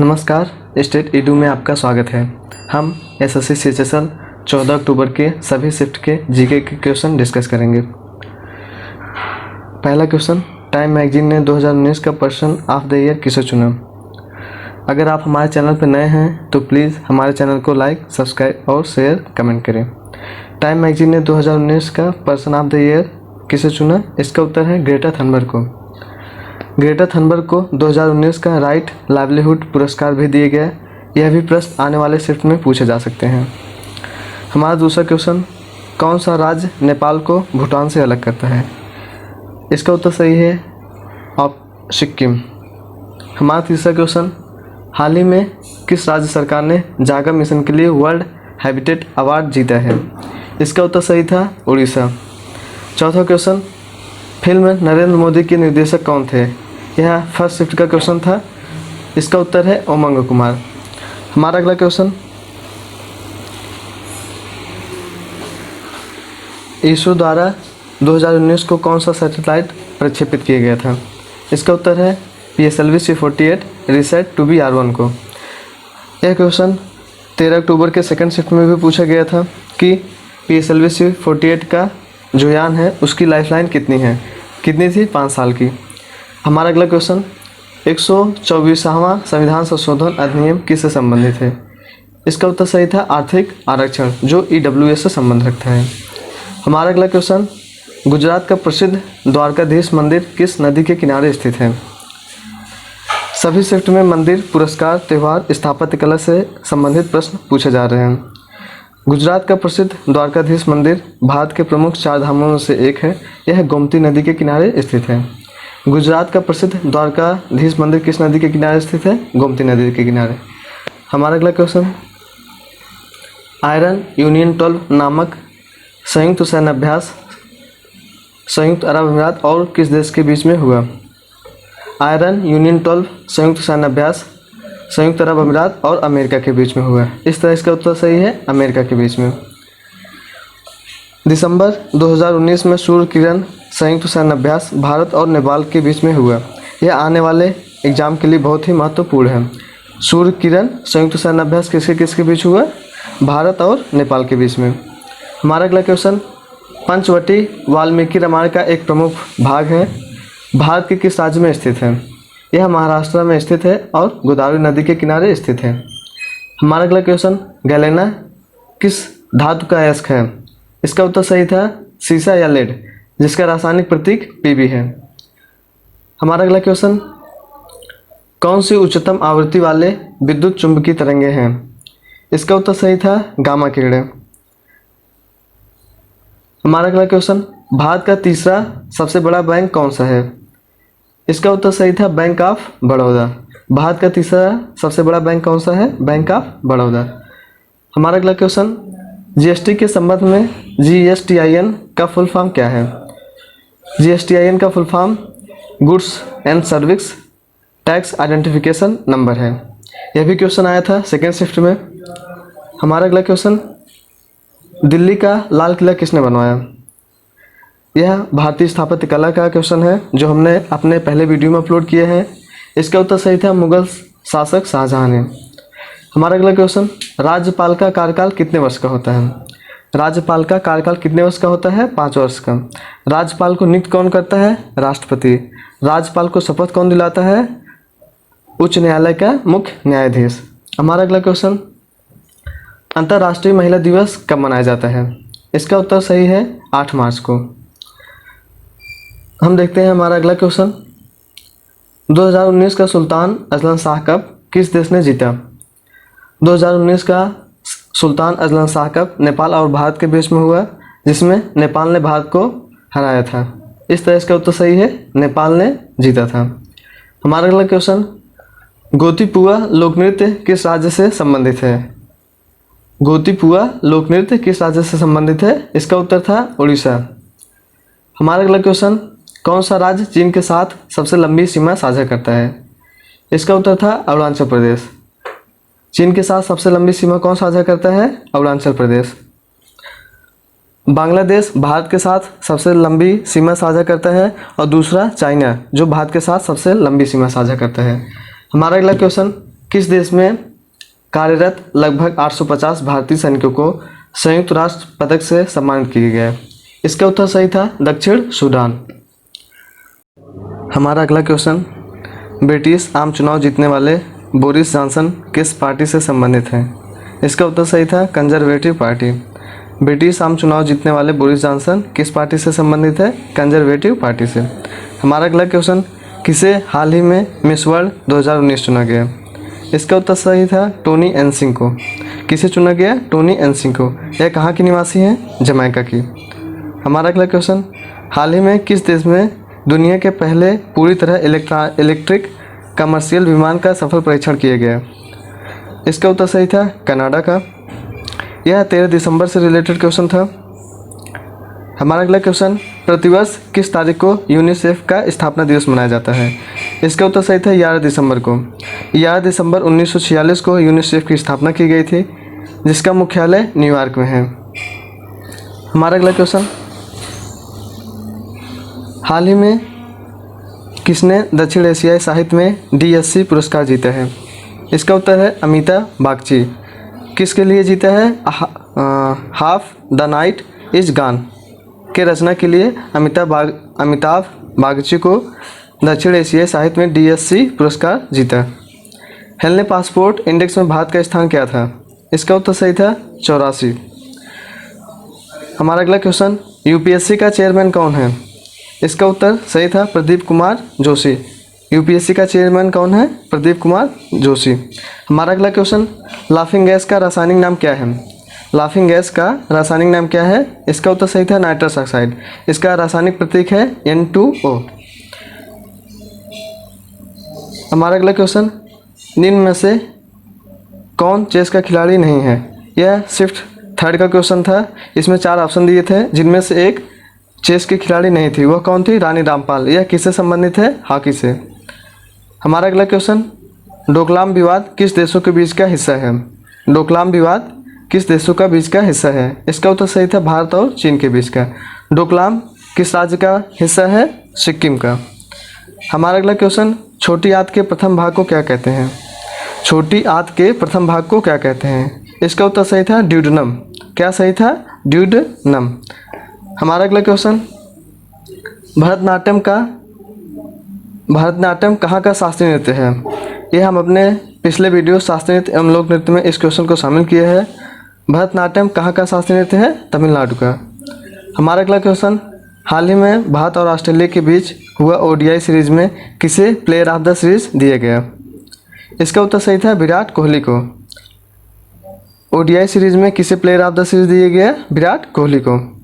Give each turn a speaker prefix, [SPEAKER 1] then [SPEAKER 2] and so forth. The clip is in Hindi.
[SPEAKER 1] नमस्कार, स्टेट ईडू में आपका स्वागत है। हम एसएससी सीएचएसएल 14 अक्टूबर के सभी शिफ्ट के जीके के क्वेश्चन डिस्कस करेंगे। पहला क्वेश्चन, टाइम मैगजीन ने 2019 का पर्सन ऑफ द ईयर किसे चुना। अगर आप हमारे चैनल पर नए हैं तो प्लीज़ हमारे चैनल को लाइक, सब्सक्राइब और शेयर कमेंट करें। टाइम मैगजीन ने 2019 का पर्सन ऑफ द ईयर किसे चुना, इसका उत्तर है ग्रेटा थनबर्ग को। ग्रेटा थनबर्ग को 2019 का राइट लाइवलीहुड पुरस्कार भी दिए गए। यह भी प्रश्न आने वाले शिफ्ट में पूछे जा सकते हैं। हमारा दूसरा क्वेश्चन, कौन सा राज्य नेपाल को भूटान से अलग करता है, इसका उत्तर सही है सिक्किम। हमारा तीसरा क्वेश्चन, हाल ही में किस राज्य सरकार ने जागा मिशन के लिए वर्ल्ड हैबिटेट अवार्ड जीता है, इसका उत्तर सही था उड़ीसा। चौथा क्वेश्चन, फिल्म नरेंद्र मोदी के निर्देशक कौन थे, यह फर्स्ट शिफ्ट का क्वेश्चन था। इसका उत्तर है उमंग कुमार। हमारा अगला क्वेश्चन, इसरो द्वारा 2019 को कौन सा सैटेलाइट प्रक्षेपित किया गया था, इसका उत्तर है PSLV C48 reset 2B R1 को। यह क्वेश्चन 13 अक्टूबर के सेकंड शिफ्ट में भी पूछा गया था कि PSLV C48 का जो यान है उसकी लाइफलाइन कितनी थी, 5 साल की। हमारा अगला क्वेश्चन, 124वां संविधान संशोधन अधिनियम किससे संबंधित है, इसका उत्तर सही था आर्थिक आरक्षण, जो EWS से संबंध रखता है। हमारा अगला क्वेश्चन, गुजरात का प्रसिद्ध द्वारकाधीश मंदिर किस नदी के किनारे स्थित है। सभी शिफ्ट में मंदिर, पुरस्कार, त्यौहार, स्थापत्य कला से संबंधित प्रश्न पूछे जा रहे हैं। गुजरात का प्रसिद्ध द्वारकाधीश मंदिर भारत के प्रमुख 4 धामों में से एक है। यह गोमती नदी के किनारे स्थित है। गुजरात का प्रसिद्ध द्वारकाधीश मंदिर किस नदी के किनारे स्थित है, गोमती नदी के किनारे। हमारा अगला क्वेश्चन, आयरन यूनियन 12 नामक संयुक्त सैन्य अभ्यास संयुक्त अरब अमीरात और किस देश के बीच में हुआ। आयरन यूनियन 12 संयुक्त सैन्य अभ्यास संयुक्त अरब अमीरात और अमेरिका के बीच में हुआ। इस तरह इसका उत्तर सही है अमेरिका के बीच में। दिसंबर 2019 में सूर्य किरण संयुक्त सैन्य अभ्यास भारत और नेपाल के बीच में हुआ। यह आने वाले एग्जाम के लिए बहुत ही महत्वपूर्ण है। सूर्य किरण संयुक्त सैन्य अभ्यास किसके बीच हुआ, भारत और नेपाल के बीच में। हमारा अगला क्वेश्चन, पंचवटी वाल्मीकि रामायण का एक प्रमुख भाग है, भारत के किस राज्य में स्थित है। यह महाराष्ट्र में स्थित है और गोदावरी नदी के किनारे स्थित है। हमारा अगला क्वेश्चन, गैलेना किस धातु का अयस्क है, इसका उत्तर सही था सीसा या लेड, जिसका रासायनिक प्रतीक Pb है। हमारा अगला क्वेश्चन, कौन सी उच्चतम आवृत्ति वाले विद्युत चुंबकीय तरंगे हैं, इसका उत्तर सही था गामा किरणें। हमारा अगला क्वेश्चन, भारत का तीसरा सबसे बड़ा बैंक कौन सा है, इसका उत्तर सही था बैंक ऑफ बड़ौदा। भारत का तीसरा सबसे बड़ा बैंक कौन सा है, बैंक ऑफ बड़ौदा। हमारा अगला क्वेश्चन, GST के संबंध में GSTIN का फुल फॉर्म क्या है। GSTIN का full form goods and service tax identification number है। यह भी क्वेश्चन आया था सेकेंड शिफ्ट में। हमारा अगला क्वेश्चन, दिल्ली का लाल किला किसने बनवाया। यह भारतीय स्थापत्य कला का क्वेश्चन है जो हमने अपने पहले वीडियो में अपलोड किए हैं। इसका उत्तर सही था मुगल शासक शाहजहां ने। हमारा अगला क्वेश्चन, राज्यपाल का कार्यकाल कितने वर्ष का होता है। राज्यपाल का कार्यकाल कितने वर्ष का होता है, 5 वर्ष का। राज्यपाल को नियुक्त कौन करता है, राष्ट्रपति। राज्यपाल को शपथ कौन दिलाता है, उच्च न्यायालय का मुख्य न्यायाधीश। हमारा अगला क्वेश्चन, अंतर्राष्ट्रीय महिला दिवस कब मनाया जाता है, इसका उत्तर सही है 8 मार्च को। हम देखते हैं हमारा अगला क्वेश्चन, 2019 का सुल्तान अजलन शाह कप किस देश ने जीता। 2019 का Sultan Azlan Shah cup Nepal और भारत के बीच में हुआ, जिसमें नेपाल ने भारत को हराया था। इस तरह इसका उत्तर सही है, नेपाल ने जीता था। हमारा अगला क्वेश्चन, गोतीपुआ लोकनृत्य किस राज्य से संबंधित है। गोतीपुआ लोकनृत्य किस राज्य से संबंधित है, इसका उत्तर था उड़ीसा। हमारा अगला क्वेश्चन, कौन सा राज्य चीन के साथ सबसे लंबी सीमा साझा करता है, इसका उत्तर था अरुणाचल प्रदेश। चीन के साथ सबसे लंबी सीमा कौन साझा करता है, अरुणाचल प्रदेश। बांग्लादेश भारत के साथ सबसे लंबी सीमा साझा करता है और दूसरा चाइना जो भारत के साथ सबसे लंबी सीमा साझा करता है। हमारा अगला क्वेश्चन, किस देश में कार्यरत लगभग 850 भारतीय सैनिकों को संयुक्त राष्ट्र पदक से सम्मानित किया गया? इसका उत्तर सही था दक्षिण सूडान। हमारा अगला क्वेश्चन, ब्रिटिश आम चुनाव जीतने वाले बोरिस जॉनसन किस पार्टी से संबंधित हैं? इसका उत्तर सही था कंजर्वेटिव पार्टी। ब्रिटिश आम चुनाव जीतने वाले बोरिस जॉनसन किस पार्टी से संबंधित है? कंजर्वेटिव पार्टी से। हमारा अगला क्वेश्चन, किसे हाल ही में मिस वर्ल्ड 2019 चुना गया? इसका उत्तर सही था टोनी एनसिंग को। किसे चुना गया? टोनी एनसिंग को। यह कहाँ की निवासी हैं? जमैका की। हमारा अगला क्वेश्चन, हाल ही में किस देश में दुनिया के पहले पूरी तरह इलेक्ट्रिक कमर्शियल विमान का सफल परीक्षण किया गया? इसका उत्तर सही था कनाडा का। यह 13 दिसंबर से रिलेटेड क्वेश्चन था। हमारा अगला क्वेश्चन, प्रतिवर्ष किस तारीख को यूनिसेफ का स्थापना दिवस मनाया जाता है? इसका उत्तर सही था 11 दिसंबर को। 11 दिसंबर 1946 को यूनिसेफ की स्थापना की गई थी, जिसका मुख्यालय न्यूयॉर्क में है। हमारा अगला क्वेश्चन, हाल ही में किसने दक्षिण एशियाई साहित्य में DSC पुरस्कार जीता है? इसका उत्तर है अमिताभ बागची। किसके लिए जीता है? Half the night is gone के रचना के लिए अमिताभ बागची को दक्षिण एशियाई साहित्य में DSC पुरस्कार जीता। हेलने पासपोर्ट इंडेक्स में भारत का स्थान क्या था? इसका उत्तर सही था 84। हमारा अगला क्वेश्चन, UPSC का चेयरमैन कौन है? इसका उत्तर सही था प्रदीप कुमार जोशी। UPSC का चेयरमैन कौन है? प्रदीप कुमार जोशी। हमारा अगला क्वेश्चन, लाफिंग गैस का रासायनिक नाम क्या है? लाफिंग गैस का रासायनिक नाम क्या है? इसका उत्तर सही था नाइट्रस ऑक्साइड। इसका रासायनिक प्रतीक है N2O। हमारा अगला क्वेश्चन, निम्न में से कौन चेस का खिलाड़ी नहीं है? यह सिर्फ थर्ड का क्वेश्चन था। इसमें 4 ऑप्शन दिए थे, जिनमें से एक चेस की खिलाड़ी नहीं थी। वह कौन थी? रानी रामपाल। यह किससे संबंधित है? हॉकी से। हमारा अगला क्वेश्चन, डोकलाम विवाद किस देशों के बीच का हिस्सा है? डोकलाम विवाद किस देशों का बीच का हिस्सा है? इसका उत्तर सही था भारत और चीन के बीच का। डोकलाम किस राज्य का हिस्सा है? सिक्किम का। हमारा अगला क्वेश्चन, छोटी आंत के प्रथम भाग को क्या कहते हैं? छोटी आंत के प्रथम भाग को क्या कहते हैं? इसका उत्तर सही था ड्यूडनम। क्या सही था? ड्यूडनम। हमारा अगला क्वेश्चन, भरतनाट्यम कहाँ का शास्त्रीय नृत्य है? यह हम अपने पिछले वीडियो शास्त्रीय नृत्य एवं लोक नृत्य में इस क्वेश्चन को शामिल किए हैं। भरतनाट्यम कहाँ का शास्त्रीय नृत्य है? तमिलनाडु का। हमारा अगला क्वेश्चन, हाल ही में भारत और ऑस्ट्रेलिया के बीच हुआ ODI सीरीज में किसे प्लेयर ऑफ द सीरीज दिया गया? इसका उत्तर सही था विराट कोहली को। ODI सीरीज में किसे प्लेयर ऑफ द सीरीज दिया गया? विराट कोहली को।